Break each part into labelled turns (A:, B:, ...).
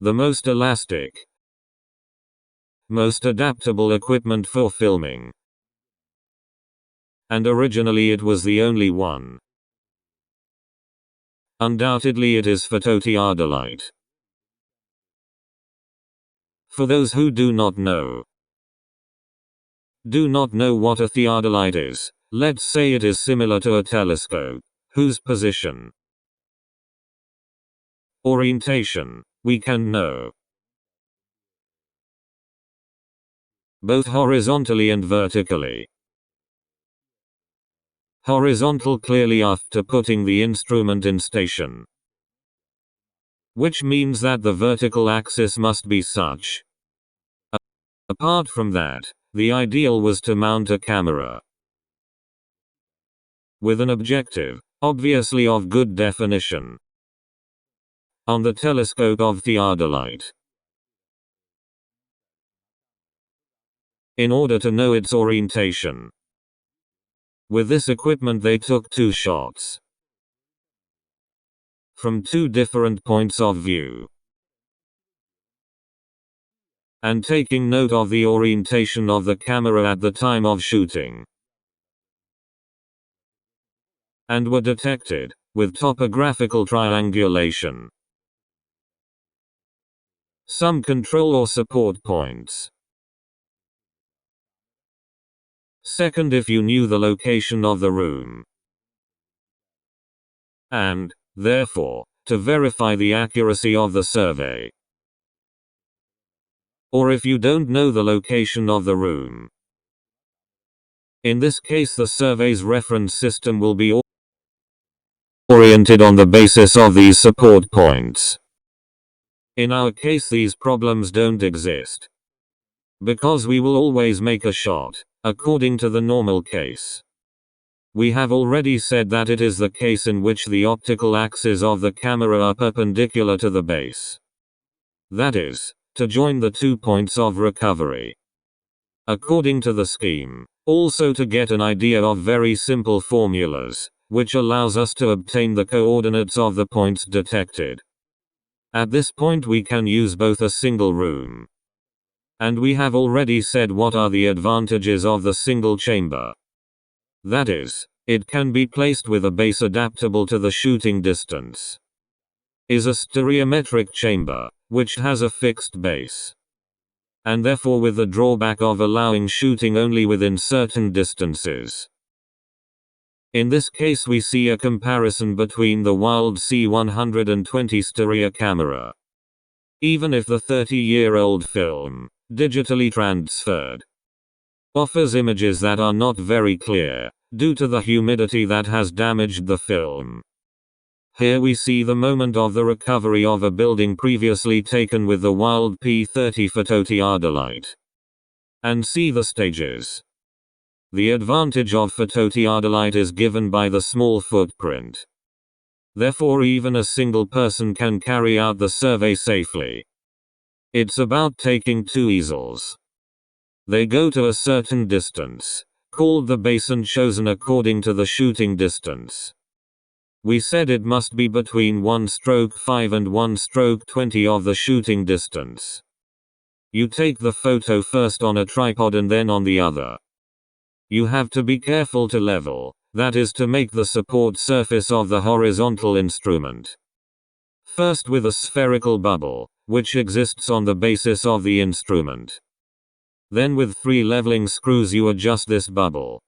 A: the most elastic, most adaptable equipment for filming. And originally it was the only one. Undoubtedly it is photodiodolite. For those who do not know what a theodolite is, let's say it is similar to a telescope, whose position, orientation, we can know both horizontally and vertically. Horizontal clearly after putting the instrument in station, which means that the vertical axis must be such. Apart from that, the ideal was to mount a camera with an objective, obviously of good definition, on the telescope of theodolite, in order to know its orientation. With this equipment they took 2 shots from 2 different points of view, and taking note of the orientation of the camera at the time of shooting, and were detected, with topographical triangulation, some control or support points. Second, if you knew the location of the room, and, therefore, to verify the accuracy of the survey. Or if you don't know the location of the room. In this case the survey's reference system will be oriented on the basis of these support points. In our case these problems don't exist, because we will always make a shot according to the normal case. We have already said that it is the case in which the optical axes of the camera are perpendicular to the base. That is, to join the 2 points of recovery. According to the scheme, also to get an idea of very simple formulas, which allows us to obtain the coordinates of the points detected. At this point we can use both a single room. And we have already said what are the advantages of the single chamber. That is, it can be placed with a base adaptable to the shooting distance. Is a stereometric chamber, which has a fixed base, and therefore with the drawback of allowing shooting only within certain distances. In this case we see a comparison between the Wilde C120 stereo camera. Even if the 30-year-old film, digitally transferred, offers images that are not very clear, due to the humidity that has damaged the film. Here we see the moment of the recovery of a building previously taken with the Wilde P30 photodiodolite, and see the stages. The advantage of photodiodolite is given by the small footprint. Therefore even a single person can carry out the survey safely. It's about taking 2 easels. They go to a certain distance, called the base and chosen according to the shooting distance. We said it must be between 1/5 and 1/20 of the shooting distance. You take the photo first on a tripod and then on the other. You have to be careful to level, that is to make the support surface of the horizontal instrument. First with a spherical bubble, which exists on the basis of the instrument. Then with 3 leveling screws you adjust this bubble.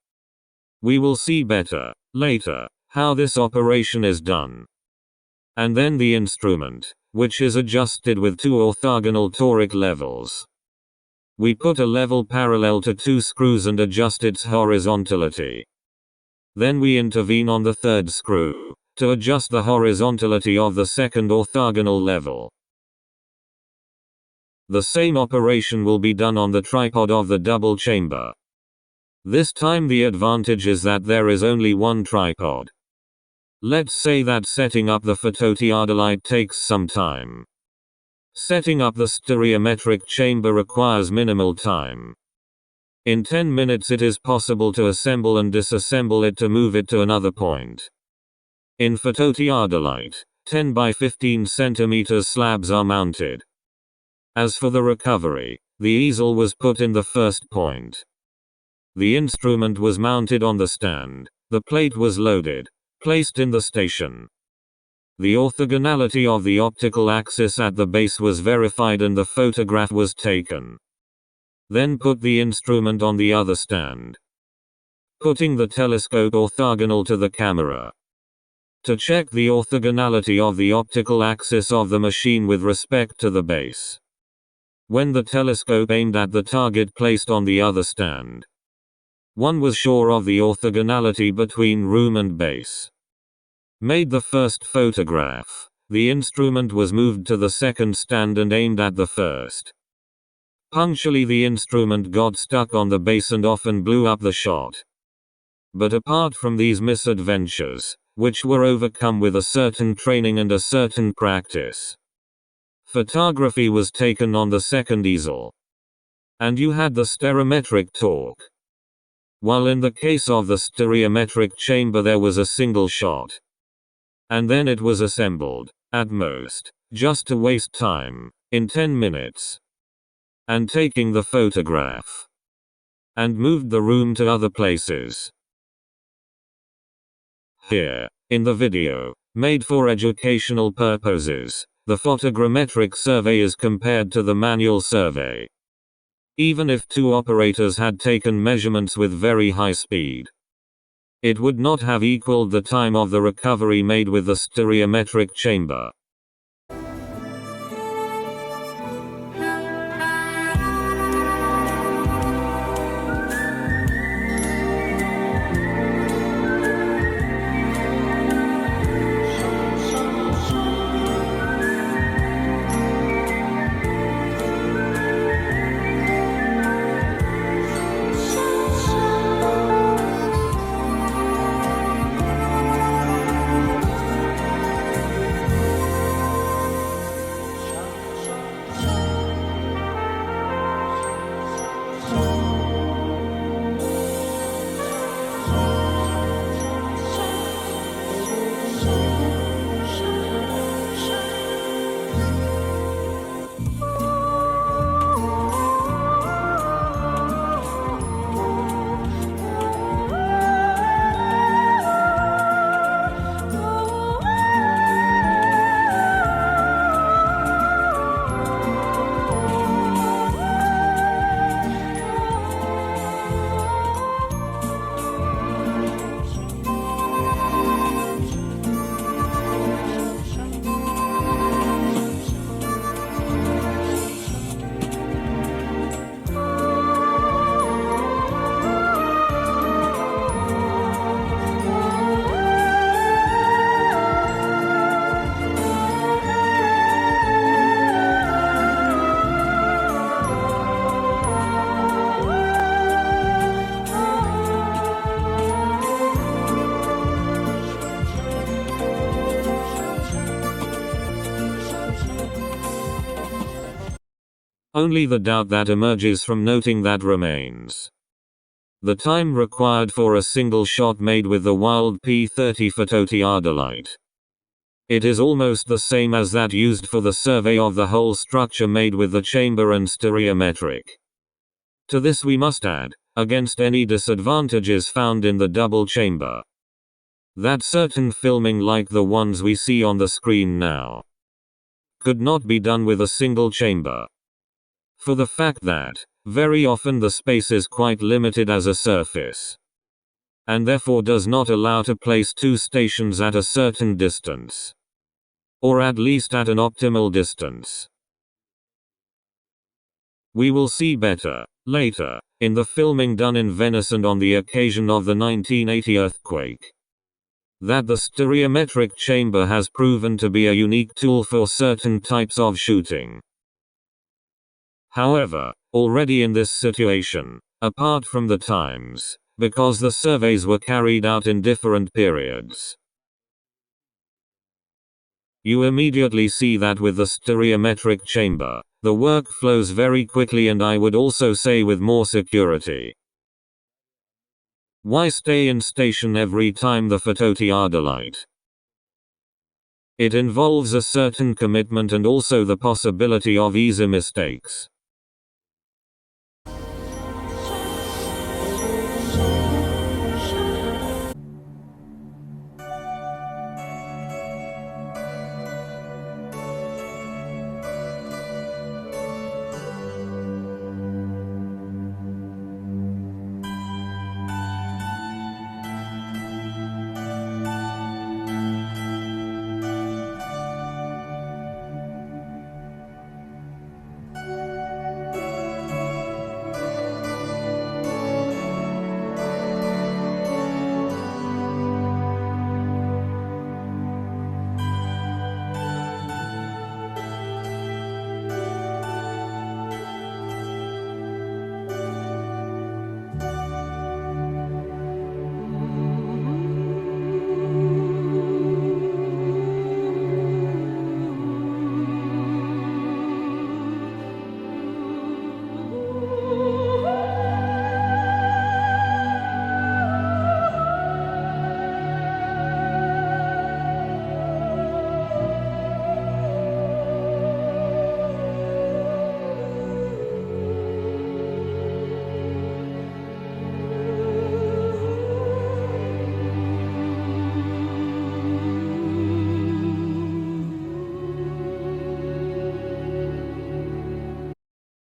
A: We will see better, later, how this operation is done. And then the instrument, which is adjusted with 2 orthogonal toric levels. We put a level parallel to 2 screws and adjust its horizontality. Then we intervene on the 3rd screw, to adjust the horizontality of the 2nd orthogonal level. The same operation will be done on the tripod of the double chamber. This time the advantage is that there is only one tripod. Let's say that setting up the photodiodolite takes some time. Setting up the stereometric chamber requires minimal time. In 10 minutes it is possible to assemble and disassemble it to move it to another point. In photodiodolite, 10 by 15 cm slabs are mounted. As for the recovery, the easel was put in the first point. The instrument was mounted on the stand. The plate was loaded, placed in the station. The orthogonality of the optical axis at the base was verified and the photograph was taken. Then put the instrument on the other stand, putting the telescope orthogonal to the camera. To check the orthogonality of the optical axis of the machine with respect to the base. When the telescope aimed at the target placed on the other stand, one was sure of the orthogonality between room and base. Made the first photograph. The instrument was moved to the second stand and aimed at the first. Punctually, the instrument got stuck on the base and often blew up the shot. But apart from these misadventures, which were overcome with a certain training and a certain practice, photography was taken on the second easel. And you had the stereometric torque. While in the case of the stereometric chamber there was a single shot. And then it was assembled, at most, just to waste time, in 10 minutes. And taking the photograph. And moved the room to other places. Here, in the video, made for educational purposes, the photogrammetric survey is compared to the manual survey. Even if two operators had taken measurements with very high speed, it would not have equaled the time of the recovery made with the stereometric chamber. Only the doubt that emerges from noting that remains. The time required for a single shot made with the Wild P30 photodiodolite. It is almost the same as that used for the survey of the whole structure made with the chamber and stereometric. To this we must add, against any disadvantages found in the double chamber, that certain filming like the ones we see on the screen now could not be done with a single chamber. For the fact that, very often the space is quite limited as a surface, and therefore does not allow to place two stations at a certain distance, or at least at an optimal distance. We will see better, later, in the filming done in Venice and on the occasion of the 1980 earthquake, that the stereometric chamber has proven to be a unique tool for certain types of shooting. However, already in this situation, apart from the times, because the surveys were carried out in different periods, you immediately see that with the stereometric chamber, the work flows very quickly and I would also say with more security. Why stay in station every time the photodiodolite It involves a certain commitment and also the possibility of easy mistakes.